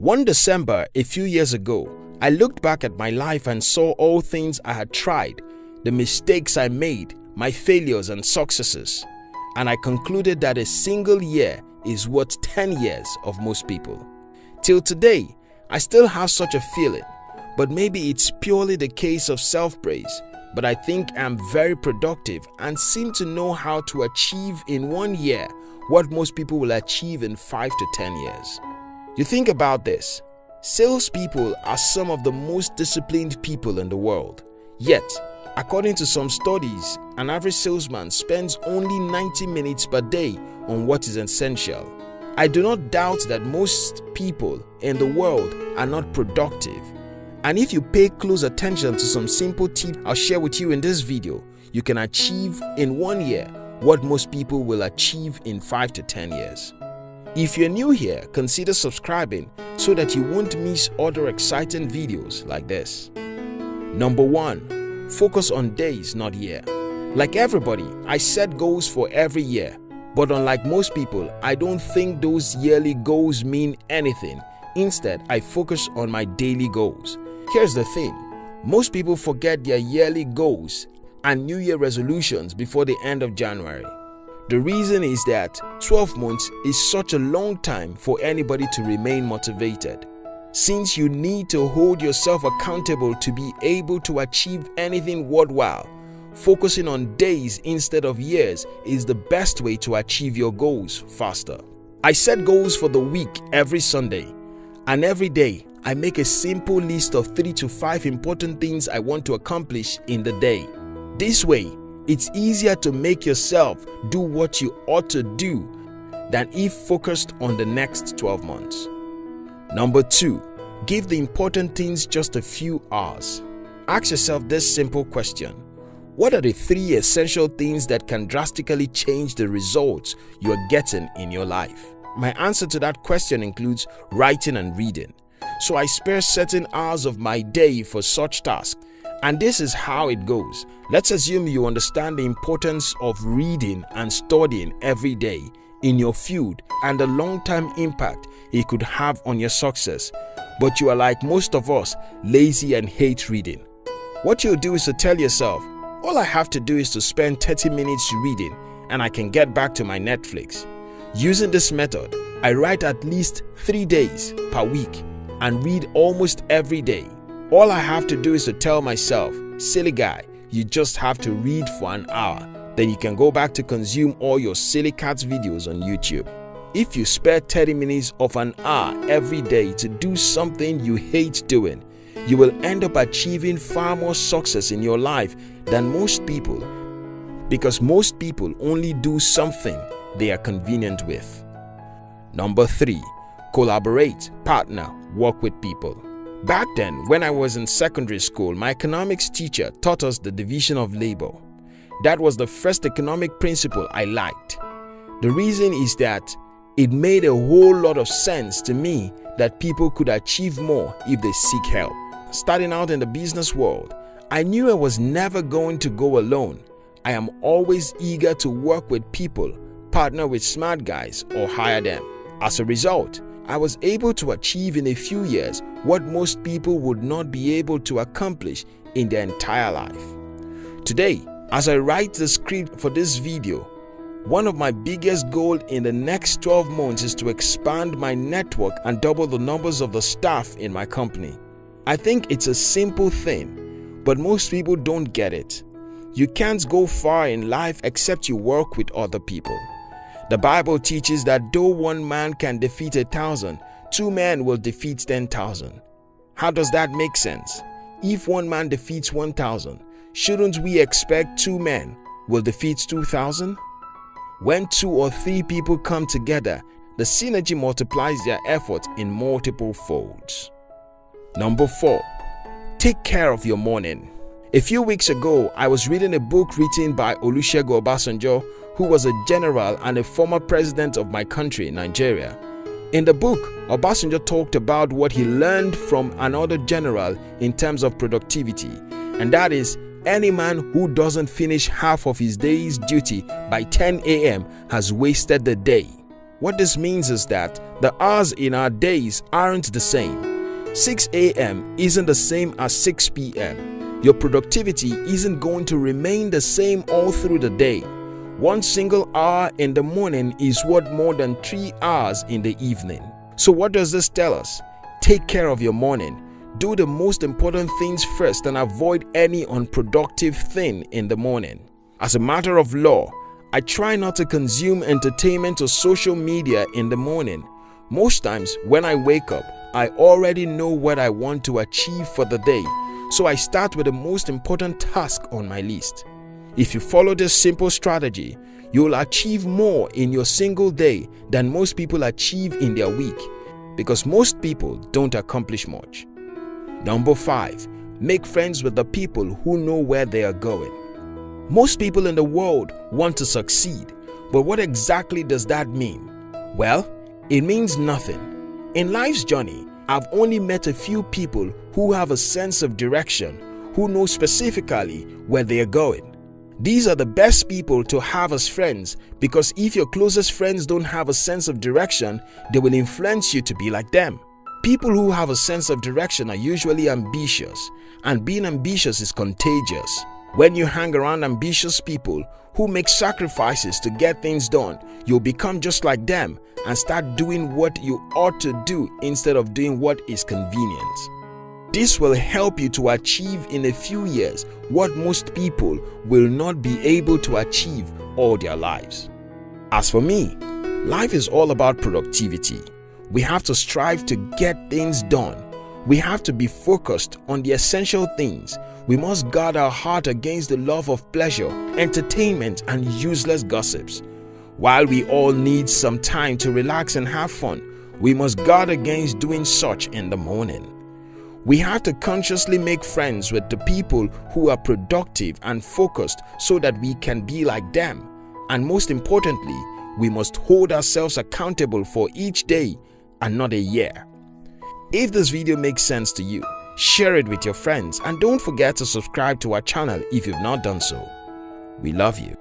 One December, a few years ago, I looked back at my life and saw all things I had tried, the mistakes I made, my failures and successes, and I concluded that a single year is worth 10 years of most people. Till today, I still have such a feeling, but maybe it's purely the case of self-praise, but I think I'm very productive and seem to know how to achieve in 1 year what most people will achieve in 5 to 10 years. You think about this. Salespeople are some of the most disciplined people in the world. Yet, according to some studies, an average salesman spends only 90 minutes per day on what is essential. I do not doubt that most people in the world are not productive. And if you pay close attention to some simple tips I'll share with you in this video, you can achieve in 1 year what most people will achieve in 5 to 10 years. If you're new here, consider subscribing so that you won't miss other exciting videos like this. Number 1. Focus on days, not year. Like everybody, I set goals for every year. But unlike most people, I don't think those yearly goals mean anything. Instead, I focus on my daily goals. Here's the thing. Most people forget their yearly goals and New Year resolutions before the end of January. The reason is that 12 months is such a long time for anybody to remain motivated. Since you need to hold yourself accountable to be able to achieve anything worthwhile, focusing on days instead of years is the best way to achieve your goals faster. I set goals for the week every Sunday, and every day I make a simple list of 3 to 5 important things I want to accomplish in the day. This way, it's easier to make yourself do what you ought to do than if focused on the next 12 months. Number 2, give the important things just a few hours. Ask yourself this simple question. What are the 3 essential things that can drastically change the results you are getting in your life? My answer to that question includes writing and reading. So I spare certain hours of my day for such tasks. And this is how it goes. Let's assume you understand the importance of reading and studying every day in your field and the long-term impact it could have on your success. But you are like most of us, lazy and hate reading. What you'll do is to tell yourself, all I have to do is to spend 30 minutes reading and I can get back to my Netflix. Using this method, I write at least 3 days per week and read almost every day. All I have to do is to tell myself, silly guy, you just have to read for an hour. Then you can go back to consume all your silly cats videos on YouTube. If you spare 30 minutes of an hour every day to do something you hate doing, you will end up achieving far more success in your life than most people, because most people only do something they are convenient with. Number 3, collaborate, partner, work with people. Back then, when I was in secondary school, my economics teacher taught us the division of labor. That was the first economic principle I liked. The reason is that it made a whole lot of sense to me that people could achieve more if they seek help. Starting out in the business world, I knew I was never going to go alone. I am always eager to work with people, partner with smart guys, or hire them. As a result, I was able to achieve in a few years what most people would not be able to accomplish in their entire life. Today, as I write the script for this video, one of my biggest goals in the next 12 months is to expand my network and double the numbers of the staff in my company. I think it's a simple thing, but most people don't get it. You can't go far in life except you work with other people. The Bible teaches that though one man can defeat 1,000, 2 men will defeat 10,000. How does that make sense? If one man defeats 1,000, shouldn't we expect 2 men will defeat 2,000? When 2 or 3 people come together, the synergy multiplies their effort in multiple folds. Number 4, take care of your morning. A few weeks ago, I was reading a book written by Olusegun Obasanjo, who was a general and a former president of my country, Nigeria. In the book, Obasanjo talked about what he learned from another general in terms of productivity, and that is, any man who doesn't finish half of his day's duty by 10 a.m. has wasted the day. What this means is that the hours in our days aren't the same. 6 a.m. isn't the same as 6 p.m. Your productivity isn't going to remain the same all through the day. One single hour in the morning is worth more than 3 hours in the evening. So what does this tell us? Take care of your morning. Do the most important things first and avoid any unproductive thing in the morning. As a matter of law, I try not to consume entertainment or social media in the morning. Most times when I wake up, I already know what I want to achieve for the day, so I start with the most important task on my list. If you follow this simple strategy, you'll achieve more in your single day than most people achieve in their week, because most people don't accomplish much. Number 5. Make friends with the people who know where they are going. Most people in the world want to succeed, but what exactly does that mean? Well, it means nothing. In life's journey, I've only met a few people who have a sense of direction, who know specifically where they are going. These are the best people to have as friends, because if your closest friends don't have a sense of direction, they will influence you to be like them. People who have a sense of direction are usually ambitious, and being ambitious is contagious. When you hang around ambitious people who make sacrifices to get things done, you'll become just like them and start doing what you ought to do instead of doing what is convenient. This will help you to achieve in a few years what most people will not be able to achieve all their lives. As for me, life is all about productivity. We have to strive to get things done. We have to be focused on the essential things. We must guard our heart against the love of pleasure, entertainment, and useless gossips. While we all need some time to relax and have fun, we must guard against doing such in the morning. We have to consciously make friends with the people who are productive and focused so that we can be like them. And most importantly, we must hold ourselves accountable for each day and not a year. If this video makes sense to you, share it with your friends and don't forget to subscribe to our channel if you've not done so. We love you.